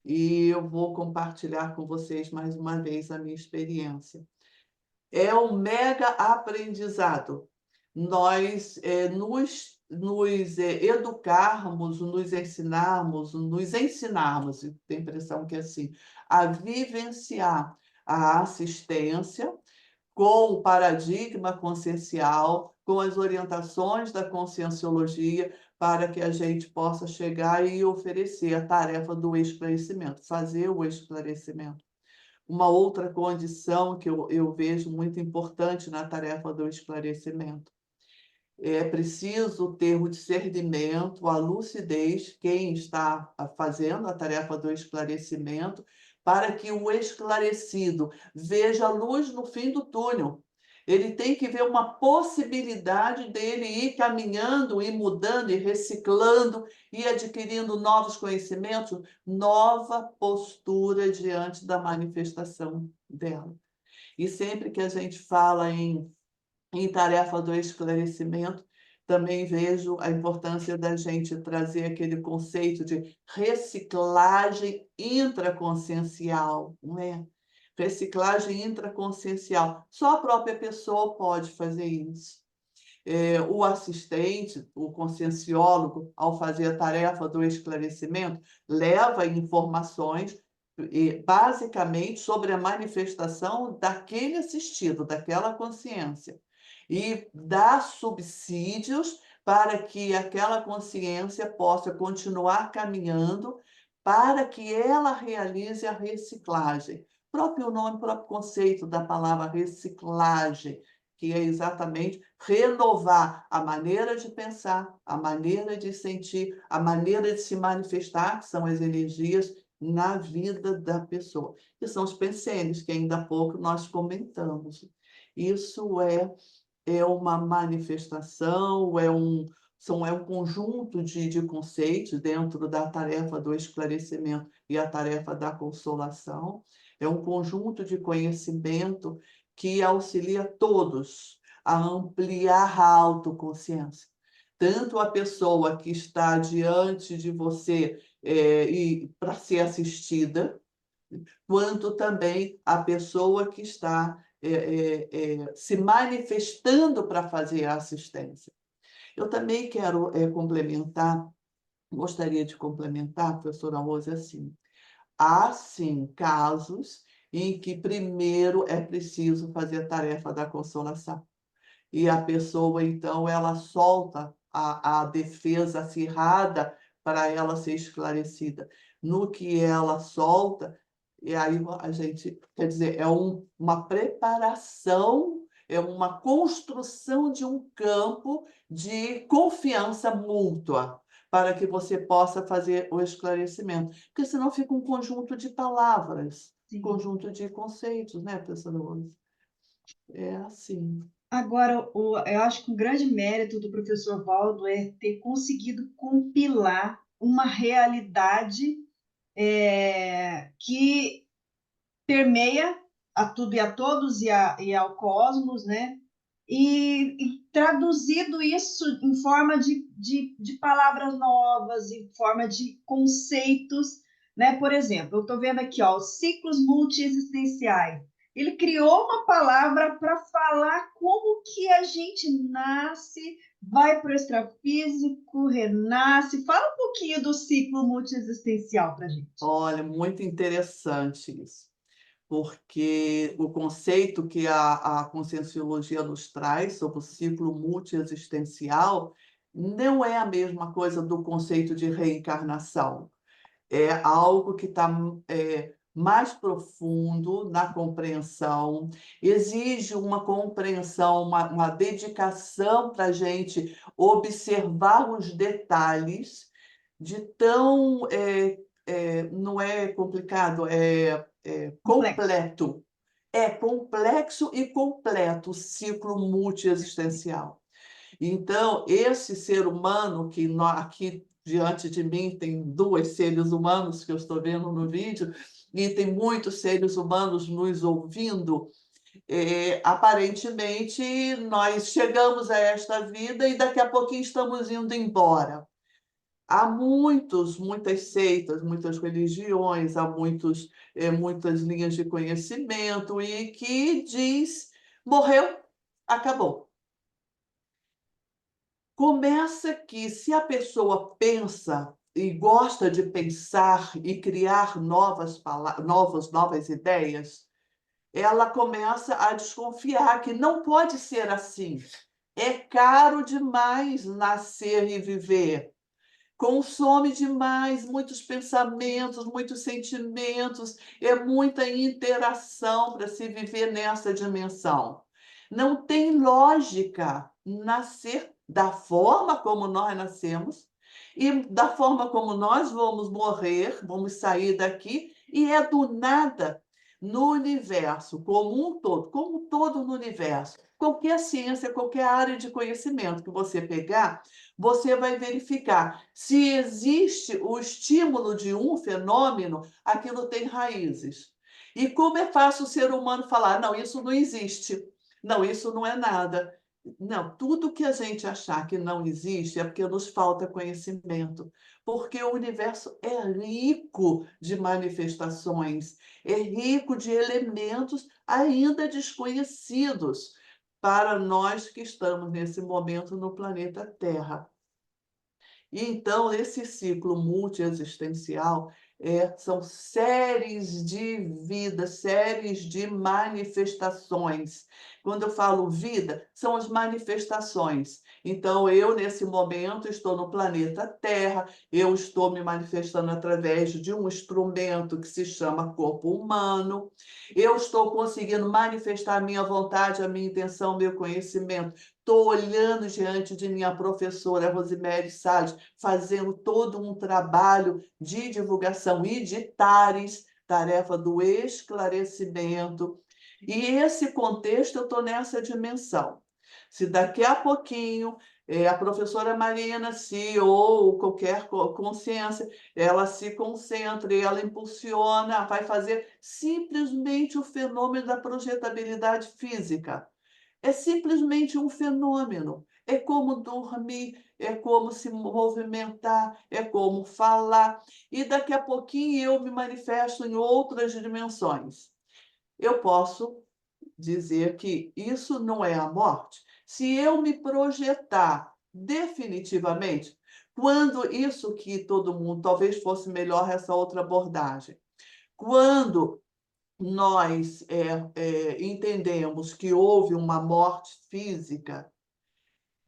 E eu vou compartilhar com vocês mais uma vez a minha experiência. É um mega aprendizado. Nós nos educarmos, nos ensinarmos, tenho a impressão que é assim, a vivenciar a assistência com o paradigma consciencial, com as orientações da conscienciologia, para que a gente possa chegar e oferecer a tarefa do esclarecimento, fazer o esclarecimento. Uma outra condição que eu vejo muito importante na tarefa do esclarecimento. É preciso ter o discernimento, a lucidez, quem está fazendo a tarefa do esclarecimento, para que o esclarecido veja a luz no fim do túnel. Ele tem que ver uma possibilidade dele ir caminhando, ir mudando, e reciclando, e adquirindo novos conhecimentos, nova postura diante da manifestação dela. E sempre que a gente fala em tarefa do esclarecimento, também vejo a importância da gente trazer aquele conceito de reciclagem intraconsciencial, não é? Reciclagem intraconsciencial. Só a própria pessoa pode fazer isso. O assistente, o conscienciólogo, ao fazer a tarefa do esclarecimento, leva informações basicamente sobre a manifestação daquele assistido, daquela consciência, e dá subsídios para que aquela consciência possa continuar caminhando para que ela realize a reciclagem. Próprio nome, próprio conceito da palavra reciclagem, que é exatamente renovar a maneira de pensar, a maneira de sentir, a maneira de se manifestar, que são as energias, na vida da pessoa. Que são os pensenes, que ainda há pouco nós comentamos. Isso é uma manifestação, é um conjunto de conceitos dentro da tarefa do esclarecimento e a tarefa da consolação. É um conjunto de conhecimento que auxilia todos a ampliar a autoconsciência. Tanto a pessoa que está diante de você e para ser assistida, quanto também a pessoa que está se manifestando para fazer a assistência. Eu também quero complementar, gostaria de complementar, professora Rose, assim, há sim casos em que primeiro é preciso fazer a tarefa da consolação. E a pessoa, então, ela solta a defesa acirrada para ela ser esclarecida. No que ela solta, e aí a gente, quer dizer, uma preparação, é uma construção de um campo de confiança mútua para que você possa fazer o esclarecimento. Porque senão fica um conjunto de palavras, Sim. conjunto de conceitos, né, professora Rose? É assim. Agora, eu acho que o grande mérito do professor Valdo é ter conseguido compilar uma realidade que permeia a tudo e a todos e ao cosmos, né? E traduzido isso em forma de palavras novas, em forma de conceitos, né? Por exemplo, eu estou vendo aqui, ó, os ciclos multiexistenciais. Ele criou uma palavra para falar como que a gente nasce, vai para o extrafísico, renasce. Fala um pouquinho do ciclo multiexistencial para a gente. Olha, muito interessante isso, porque o conceito que a Conscienciologia nos traz sobre o ciclo multiexistencial não é a mesma coisa do conceito de reencarnação. É algo que está mais profundo na compreensão, exige uma compreensão, uma dedicação para a gente observar os detalhes de tão não é complicado, completo. É complexo e completo o ciclo multiexistencial. Então, esse ser humano que aqui diante de mim tem 2 seres humanos que eu estou vendo no vídeo, e tem muitos seres humanos nos ouvindo, aparentemente nós chegamos a esta vida e daqui a pouquinho estamos indo embora. Há muitas seitas, muitas religiões, há muitas linhas de conhecimento e que diz: morreu, acabou. Começa que, se a pessoa pensa e gosta de pensar e criar novas ideias, ela começa a desconfiar que não pode ser assim. É caro demais nascer e viver. Consome demais, muitos pensamentos, muitos sentimentos, é muita interação para se viver nessa dimensão. Não tem lógica nascer da forma como nós nascemos e da forma como nós vamos morrer, vamos sair daqui, e é do nada. no universo como um todo, como um todo no universo, qualquer ciência, qualquer área de conhecimento que você pegar, você vai verificar se existe o estímulo de um fenômeno, aquilo tem raízes. E como é fácil o ser humano falar, não, isso não existe, não, isso não é nada. Não, tudo que a gente achar que não existe é porque nos falta conhecimento, porque o universo é rico de manifestações, é rico de elementos ainda desconhecidos para nós que estamos nesse momento no planeta Terra. E então, esse ciclo multiexistencial são séries de vidas, séries de manifestações. Quando eu falo vida, são as manifestações. Então, eu, nesse momento, estou no planeta Terra, eu estou me manifestando através de um instrumento que se chama corpo humano, eu estou conseguindo manifestar a minha vontade, a minha intenção, o meu conhecimento. Estou olhando diante de minha professora Rosemary Salles, fazendo todo um trabalho de divulgação e de TARES, tarefa do esclarecimento. E esse contexto, eu estou nessa dimensão. Se daqui a pouquinho a professora Marina, se ou qualquer consciência, ela se concentra e ela impulsiona, vai fazer simplesmente o fenômeno da projetabilidade física. É simplesmente um fenômeno. É como dormir, é como se movimentar, é como falar. E daqui a pouquinho eu me manifesto em outras dimensões. Eu posso dizer que isso não é a morte. Se eu me projetar definitivamente, quando isso que todo mundo, talvez fosse melhor essa outra abordagem, quando nós entendemos que houve uma morte física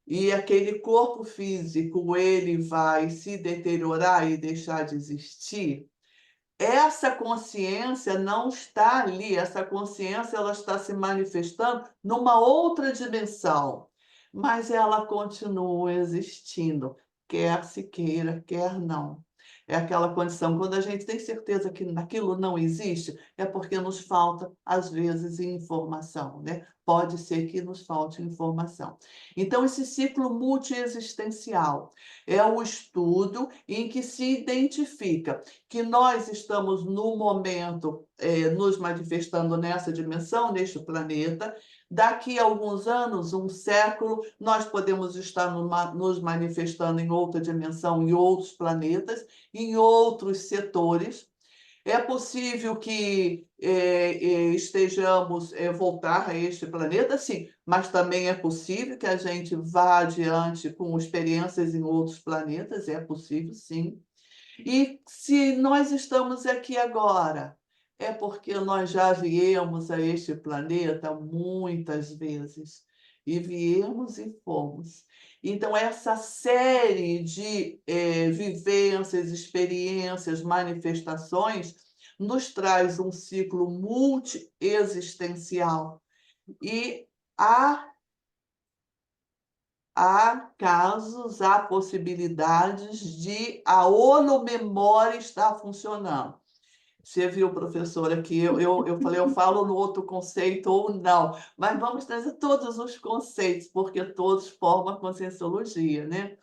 e aquele corpo físico ele vai se deteriorar e deixar de existir, essa consciência não está ali, essa consciência ela está se manifestando numa outra dimensão, mas ela continua existindo, quer se queira, quer não. É aquela condição, quando a gente tem certeza que aquilo não existe, é porque nos falta, às vezes, informação, né? Pode ser que nos falte informação. Então, esse ciclo multiexistencial é o estudo em que se identifica que nós estamos, no momento, nos manifestando nessa dimensão, neste planeta. Daqui a alguns anos, um século, nós podemos estar nos manifestando em outra dimensão, em outros planetas, em outros setores. É possível que estejamos voltar a este planeta, sim, mas também é possível que a gente vá adiante com experiências em outros planetas, é possível, sim. E se nós estamos aqui agora, é porque nós já viemos a este planeta muitas vezes. E viemos e fomos. Então, essa série de vivências, experiências, manifestações, nos traz um ciclo multiexistencial. E há casos, há possibilidades de a holomemória estar funcionando. Você viu, professora, que eu falei, eu falo no outro conceito ou não, mas vamos trazer todos os conceitos, porque todos formam a conscienciologia, né?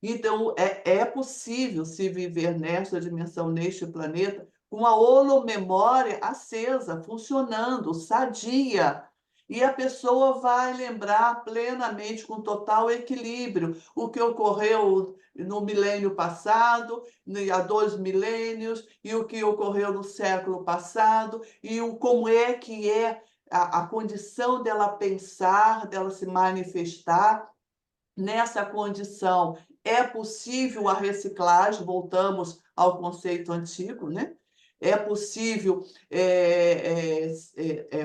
Então, é possível se viver nesta dimensão, neste planeta, com a holomemória acesa, funcionando, sadia. E a pessoa vai lembrar plenamente, com total equilíbrio, o que ocorreu no milênio passado, há 2 milênios, e o que ocorreu no século passado, e como é que é a condição dela pensar, dela se manifestar. Nessa condição, é possível a reciclagem, voltamos ao conceito antigo, né? É possível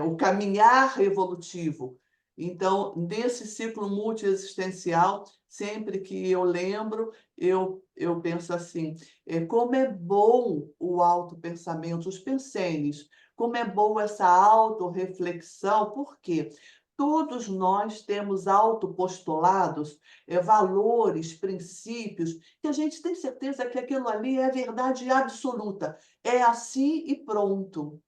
o caminhar evolutivo. Então, nesse ciclo multiexistencial, sempre que eu lembro, eu penso assim, como é bom o autopensamento, os pensenes, como é bom essa autorreflexão, por quê? Todos nós temos autopostulados, valores, princípios, que a gente tem certeza que aquilo ali é verdade absoluta. É assim e pronto.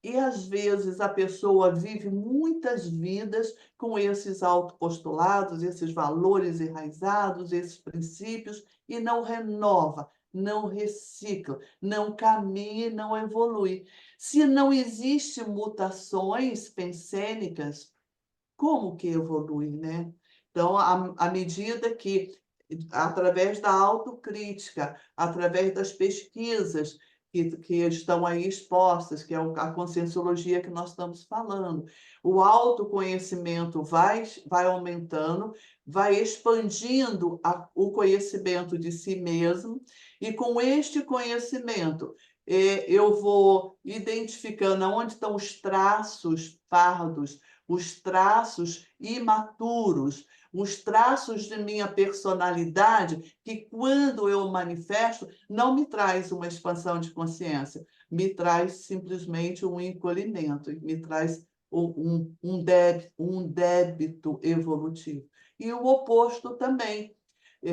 E, às vezes, a pessoa vive muitas vidas com esses autopostulados, esses valores enraizados, esses princípios, e não renova, não recicla, não caminha e não evolui. Se não existem mutações pensênicas, como que evolui, né? Então, à medida que, através da autocrítica, através das pesquisas que estão aí expostas, que é a conscienciologia que nós estamos falando, o autoconhecimento vai aumentando, vai expandindo o conhecimento de si mesmo, e com este conhecimento, eu vou identificando onde estão os traços pardos, os traços imaturos, os traços de minha personalidade, que quando eu manifesto, não me traz uma expansão de consciência, me traz simplesmente um encolhimento, me traz um débito evolutivo. E o oposto também.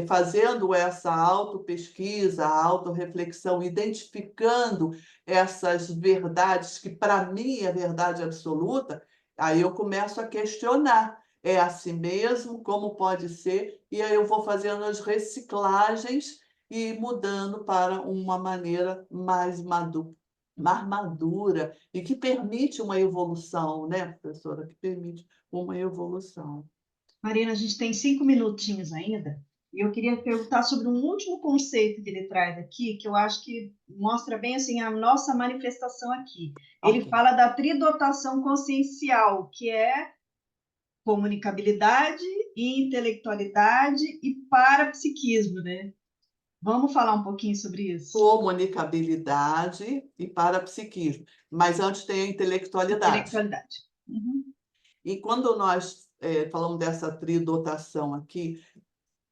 Fazendo essa autopesquisa, autorreflexão, identificando essas verdades que, para mim, é verdade absoluta, aí eu começo a questionar. É assim mesmo? Como pode ser? E aí eu vou fazendo as reciclagens e mudando para uma maneira mais madura e que permite uma evolução, né, professora? Que permite uma evolução. Marina, a gente tem 5 minutinhos ainda, e eu queria perguntar sobre um último conceito que ele traz aqui, que eu acho que mostra bem assim a nossa manifestação aqui. Ele Ok. fala da tridotação consciencial, que é comunicabilidade, intelectualidade e parapsiquismo, né? Vamos falar um pouquinho sobre isso? Comunicabilidade e parapsiquismo, mas antes tem a intelectualidade. Intelectualidade. Uhum. E quando nós falamos dessa tridotação aqui,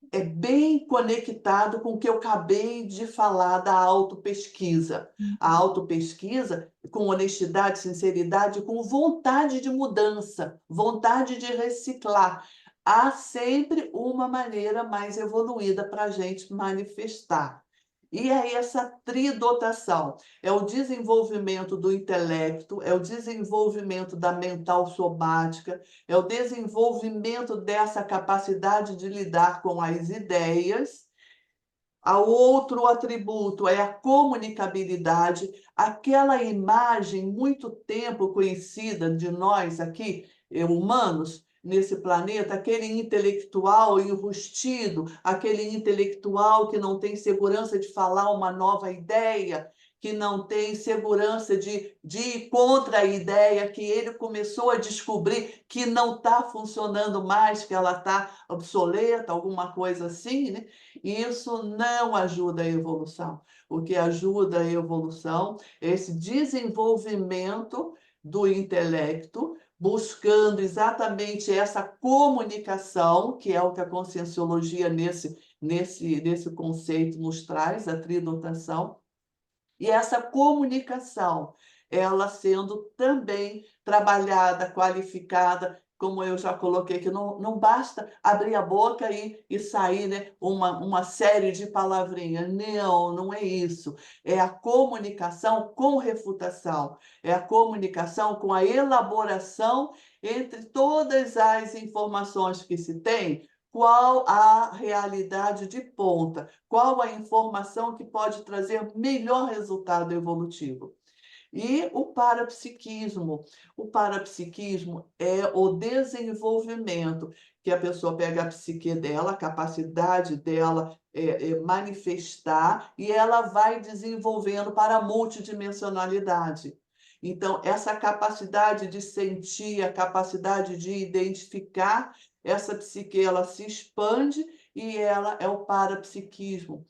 é bem conectado com o que eu acabei de falar da autopesquisa. A autopesquisa com honestidade, sinceridade, com vontade de mudança, vontade de reciclar. Há sempre uma maneira mais evoluída para a gente manifestar. E aí essa tridotação é o desenvolvimento do intelecto, é o desenvolvimento da mental somática, é o desenvolvimento dessa capacidade de lidar com as ideias. A outro atributo é a comunicabilidade, aquela imagem muito tempo conhecida de nós aqui, humanos, nesse planeta, aquele intelectual enrustido, aquele intelectual que não tem segurança de falar uma nova ideia, que não tem segurança de ir contra a ideia que ele começou a descobrir que não está funcionando mais, que ela está obsoleta, alguma coisa assim, né? Isso não ajuda a evolução. O que ajuda a evolução é esse desenvolvimento do intelecto, buscando exatamente essa comunicação, que é o que a conscienciologia nesse conceito nos traz, a tridotação, e essa comunicação, ela sendo também trabalhada, qualificada, como eu já coloquei, que não basta abrir a boca e sair, né, uma série de palavrinhas. Não, não é isso. É a comunicação com refutação, é a comunicação com a elaboração entre todas as informações que se tem, qual a realidade de ponta, qual a informação que pode trazer melhor resultado evolutivo. E o parapsiquismo. O parapsiquismo é o desenvolvimento que a pessoa pega a psique dela, a capacidade dela manifestar, e ela vai desenvolvendo para a multidimensionalidade. Então, essa capacidade de sentir, a capacidade de identificar, essa psique ela se expande e ela é o parapsiquismo.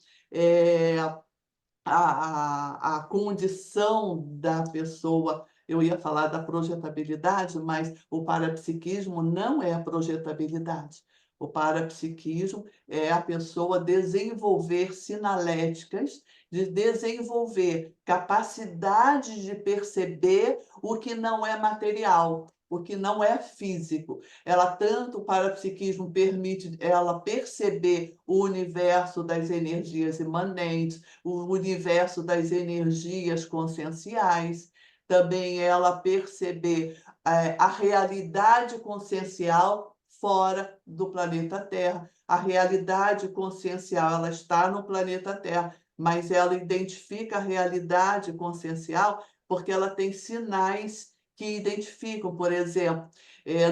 A condição da pessoa, eu ia falar da projetabilidade, mas o parapsiquismo não é a projetabilidade. O parapsiquismo é a pessoa desenvolver sinaléticas, de desenvolver capacidade de perceber o que não é material, o que não é físico. Ela tanto, o parapsiquismo permite ela perceber o universo das energias imanentes, o universo das energias conscienciais, também ela perceber a realidade consciencial fora do planeta Terra. A realidade consciencial, ela está no planeta Terra, mas ela identifica a realidade consciencial porque ela tem sinais que identificam, por exemplo,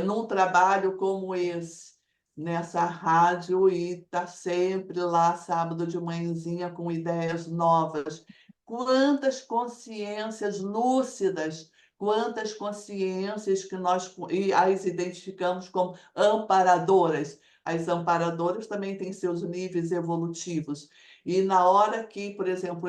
num trabalho como esse, nessa rádio, e está sempre lá, sábado de manhãzinha, com ideias novas. Quantas consciências lúcidas, quantas consciências que nós as identificamos como amparadoras. As amparadoras também têm seus níveis evolutivos. E na hora que, por exemplo,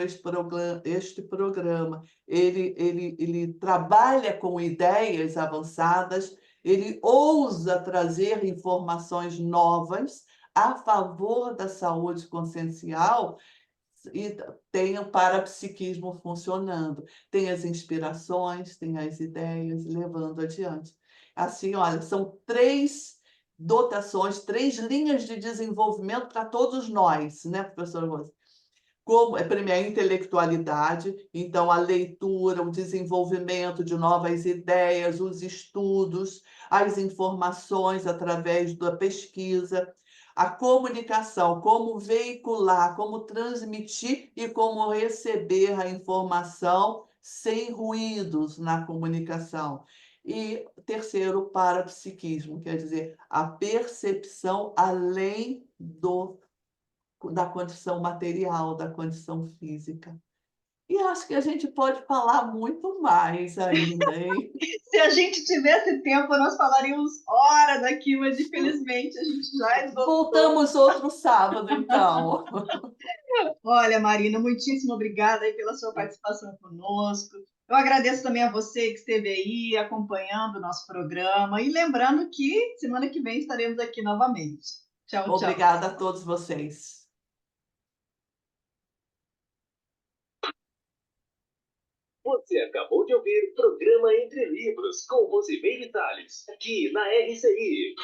este programa ele trabalha com ideias avançadas, ele ousa trazer informações novas a favor da saúde consciencial, e tem o parapsiquismo funcionando, tem as inspirações, tem as ideias levando adiante. Assim, olha, são 3 dotações, 3 linhas de desenvolvimento para todos nós, né, professora Rosa? Como primeiro, a intelectualidade, então a leitura, o desenvolvimento de novas ideias, os estudos, as informações através da pesquisa, a comunicação, como veicular, como transmitir e como receber a informação sem ruídos na comunicação. E terceiro, o parapsiquismo, quer dizer, a percepção além da condição material, da condição física. E acho que a gente pode falar muito mais ainda, hein? Se a gente tivesse tempo, nós falaríamos horas aqui, mas infelizmente a gente já esgotou. Voltamos outro sábado, então. Olha, Marina, muitíssimo obrigada aí pela sua participação conosco. Eu agradeço também a você que esteve aí acompanhando o nosso programa. E lembrando que semana que vem estaremos aqui novamente. Tchau, tchau. Obrigada a todos vocês. Você acabou de ouvir o programa Entre Livros, com Rosimeire Salles, aqui na RCI.